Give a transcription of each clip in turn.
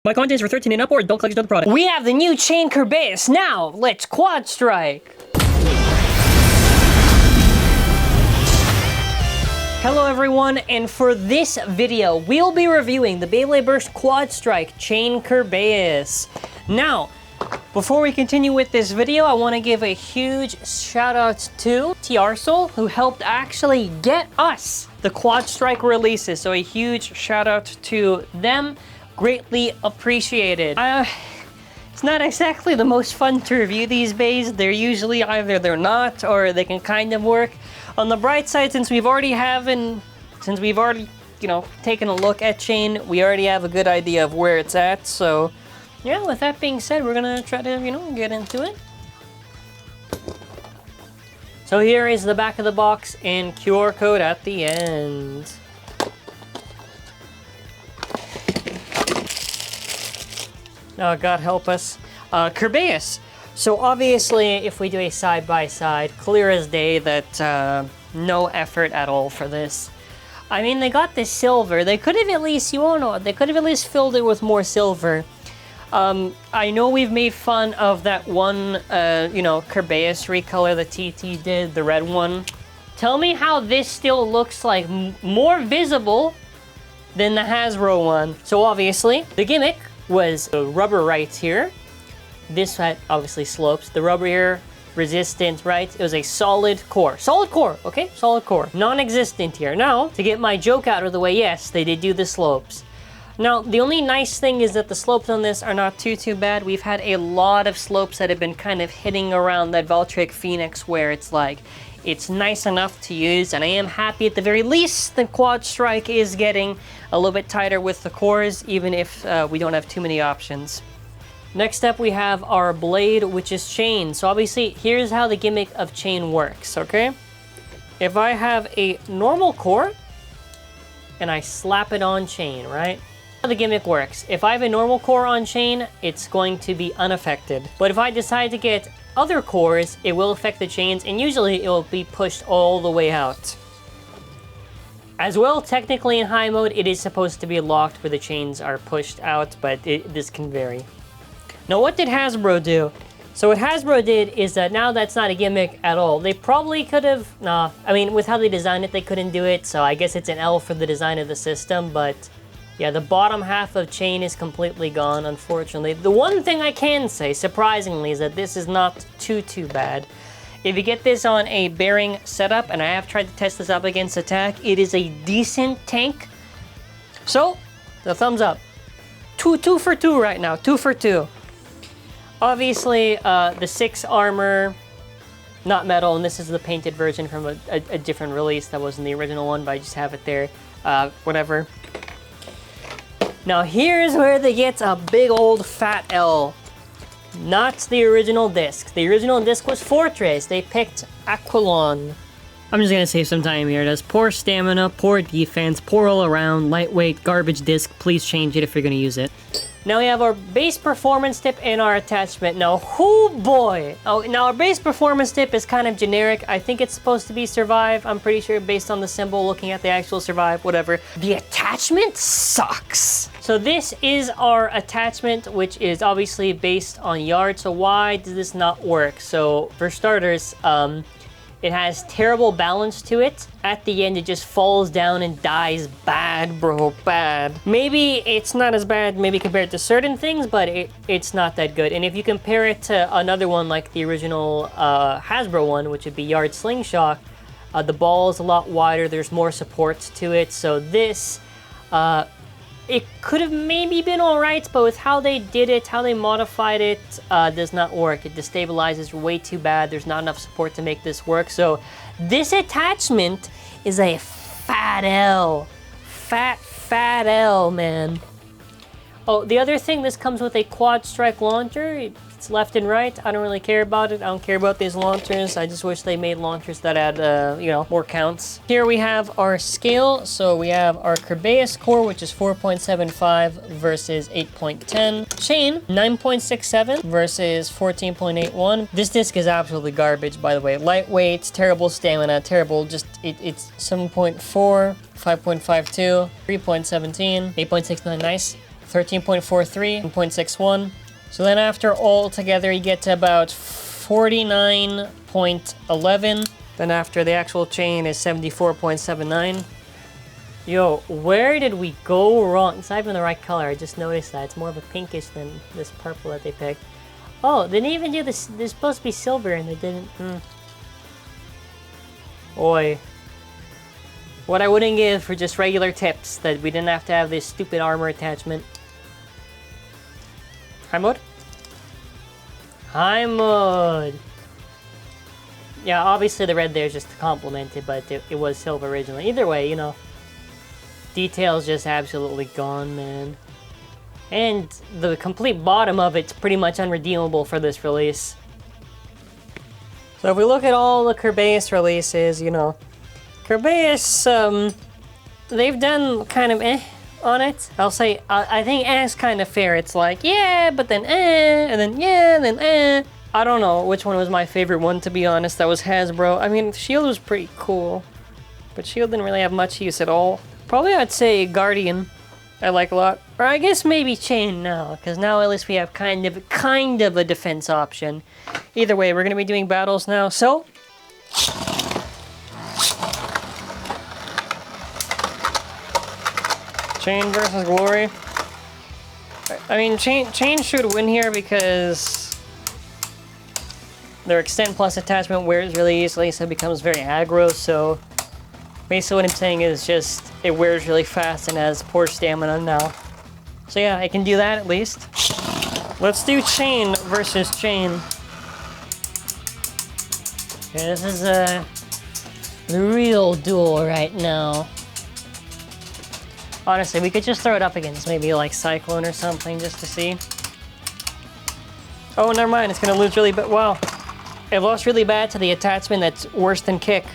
My content is for 13 and up, or adult collectors of the product. We have the new Chain Kerbeus. Now, let's quad strike. Hello everyone, and for this video, we'll be reviewing the Beyblade Burst Quadstrike Chain Kerbeus. Now, before we continue with this video, I want to give a huge shout out to To Trsal, who helped actually get us the Quadstrike releases. So a huge shout out to them. Greatly appreciated. It's not exactly the most fun to review these bays. They're usually either they're not, or they can kind of work. On the bright side, since we've already, taken a look at Chain, we already have a good idea of where it's at. So, yeah, with that being said, we're gonna try to, get into it. So here is the back of the box and QR code at the end. Oh, God help us. Kerbeus. So obviously, if we do a side-by-side, clear as day that no effort at all for this. I mean, they got the silver. They could have at least, they could have at least filled it with more silver. I know we've made fun of that one, Kerbeus recolor that TT did, the red one. Tell me how this still looks like more visible than the Hasbro one. So obviously, the gimmick was the rubber right here. This side obviously slopes. The rubber here, resistant, right? It was a solid core. Solid core, okay? Solid core. Non-existent here. Now, to get my joke out of the way, yes, they did do the slopes. Now, the only nice thing is that the slopes on this are not too bad. We've had a lot of slopes that have been kind of hitting around that Valtryek Phoenix where it's like, it's nice enough to use, and I am happy at the very least the Quadstrike is getting a little bit tighter with the cores, even if we don't have too many options. Next up, we have our blade, which is Chain. So obviously, here's how the gimmick of Chain works, okay? If I have a normal core, and I slap it on Chain, right? How the gimmick works. If I have a normal core on Chain, it's going to be unaffected. But if I decide to get other cores, it will affect the chains, and usually it will be pushed all the way out. As well, technically in high mode, it is supposed to be locked where the chains are pushed out, but this can vary. Now, what did Hasbro do? So what Hasbro did is that now that's not a gimmick at all. They probably could have, with how they designed it, they couldn't do it, so I guess it's an L for the design of the system, but yeah, the bottom half of Chain is completely gone, unfortunately. The one thing I can say, surprisingly, is that this is not too bad. If you get this on a bearing setup, and I have tried to test this up against attack, it is a decent tank. So, the thumbs up. Two for two right now, 2 for 2. Obviously, the 6 armor, not metal, and this is the painted version from a different release that wasn't the original one, but I just have it there, whatever. Now here's where they get a big old fat L. Not the original disc. The original disc was Fortress. They picked Aquilon. I'm just gonna save some time here. It has poor stamina, poor defense, poor all around, lightweight, garbage disc. Please change it if you're gonna use it. Now we have our base performance tip and our attachment. Now, oh boy! Now our base performance tip is kind of generic. I think it's supposed to be survive. I'm pretty sure based on the symbol, looking at the actual survive, whatever. The attachment sucks. So this is our attachment, which is obviously based on yard. So why does this not work? So for starters, it has terrible balance to it. At the end, it just falls down and dies bad, bro, bad. Maybe it's not as bad, maybe compared to certain things, but it's not that good. And if you compare it to another one like the original Hasbro one, which would be Yard Slingshot, the ball is a lot wider, there's more support to it. So this, it could have maybe been all right, but with how they did it, how they modified it, does not work. It destabilizes way too bad. There's not enough support to make this work. So this attachment is a fat L. Fat L, man. Oh, the other thing, this comes with a Quadstrike launcher. It's left and right. I don't really care about it. I don't care about these launchers. I just wish they made launchers that had, more counts. Here we have our scale. So we have our Kerbeus core, which is 4.75 versus 8.10. Chain, 9.67 versus 14.81. This disc is absolutely garbage, by the way. Lightweight, terrible stamina, terrible. It's 7.4, 5.52, 3.17, 8.69, nice. 13.43, 1.61. So then after all together, you get to about 49.11. Then after the actual chain is 74.79. Yo, where did we go wrong? It's not even the right color, I just noticed that. It's more of a pinkish than this purple that they picked. Oh, they didn't even do this. They're supposed to be silver and they didn't. Oi. What I wouldn't give for just regular tips, that we didn't have to have this stupid armor attachment. High mode? High mode! Yeah, obviously the red there is just to complement it, but it was silver originally. Either way, you know. Detail's just absolutely gone, man. And the complete bottom of it's pretty much unredeemable for this release. So if we look at all the Kerbeus releases, you know, Kerbeus, they've done kind of on it. I'll say, I think is kind of fair. It's like, yeah, but then and then yeah, and then I don't know which one was my favorite one, to be honest. That was Hasbro. I mean, Shield was pretty cool, but Shield didn't really have much use at all. Probably I'd say Guardian, I like a lot. Or I guess maybe Chain now, because now at least we have kind of a defense option. Either way, we're going to be doing battles now, so... Chain versus Glory. I mean, Chain should win here because their Extend Plus attachment wears really easily, so it becomes very aggro, so... Basically what I'm saying is just, it wears really fast and has poor stamina now. So yeah, I can do that at least. Let's do Chain versus Chain. Okay, this is the real duel right now. Honestly, we could just throw it up against maybe like Cyclone or something just to see. Oh, never mind, it's gonna lose really bad. Wow. It lost really bad to the attachment that's worse than Kick.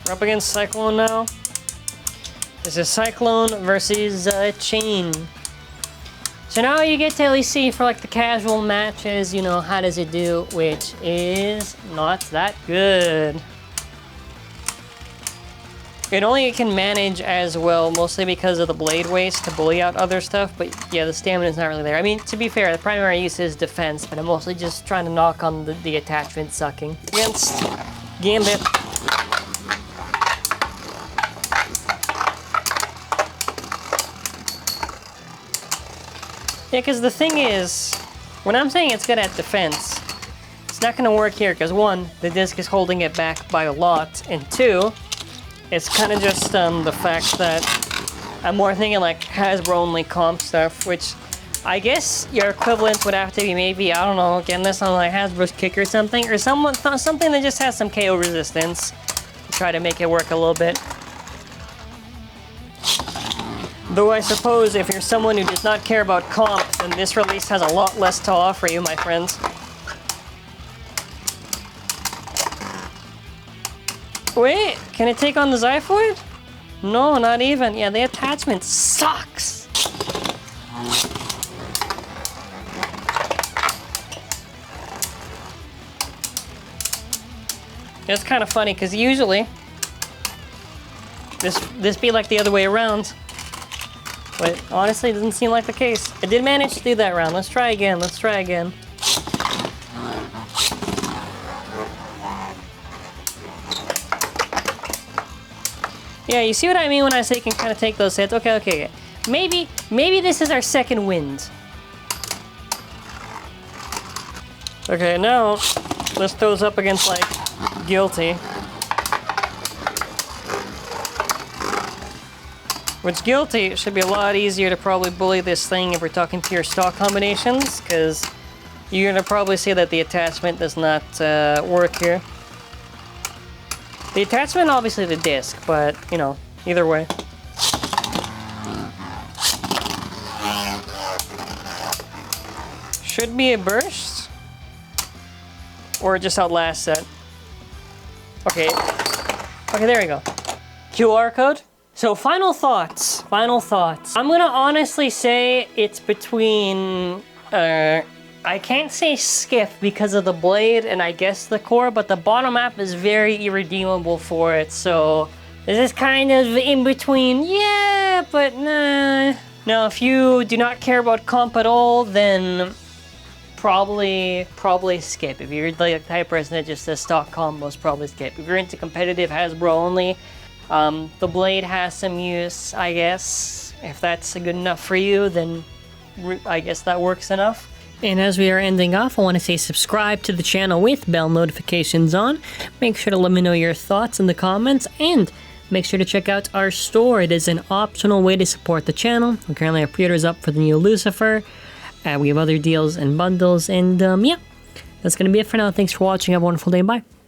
We're up against Cyclone now. This is Cyclone versus Chain. So now you get to at least see for like the casual matches, you know, how does it do, which is not that good. It only can manage as well, mostly because of the blade waste to bully out other stuff, but yeah, the stamina is not really there. I mean, to be fair, the primary use is defense, but I'm mostly just trying to knock on the attachment sucking. Against Gambit. Yeah, because the thing is, when I'm saying it's good at defense, it's not going to work here, because one, the disc is holding it back by a lot, and two, it's kind of just the fact that I'm more thinking like Hasbro only comp stuff, which I guess your equivalent would have to be maybe, I don't know, getting this on like Hasbro's Kick or something that just has some KO resistance to try to make it work a little bit. Though I suppose if you're someone who does not care about comp, then this release has a lot less to offer you, my friends. Wait, can it take on the Xiphoid? No, not even. Yeah, the attachment sucks. It's kind of funny, because usually this be like the other way around. But honestly, it doesn't seem like the case. I did manage to do that round. Let's try again. Let's try again. Yeah, you see what I mean when I say you can kind of take those hits? Okay, okay, okay. Maybe this is our second wind. Okay, now let's throw this up against, like, Guilty. Which Guilty should be a lot easier to probably bully this thing if we're talking pure stock combinations, because you're gonna probably see that the attachment does not work here. The attachment, obviously the disc, but, you know, either way. Should be a burst? Or just outlast it. Okay. Okay, there we go. QR code. So final thoughts. Final thoughts. I'm gonna honestly say it's between, I can't say Skiff because of the blade and I guess the core, but the bottom map is very irredeemable for it, so This is kind of in between, yeah, but nah. Now, if you do not care about comp at all, then probably skip. If you're like the type of person that just says stock combos, probably skip. If you're into competitive Hasbro only, the blade has some use, I guess. If that's good enough for you, then I guess that works enough. And as we are ending off, I want to say subscribe to the channel with bell notifications on. Make sure to let me know your thoughts in the comments, and make sure to check out our store. It is an optional way to support the channel. We currently have pre-orders up for the new Lucifer. We have other deals and bundles, and yeah, that's going to be it for now. Thanks for watching. Have a wonderful day. Bye.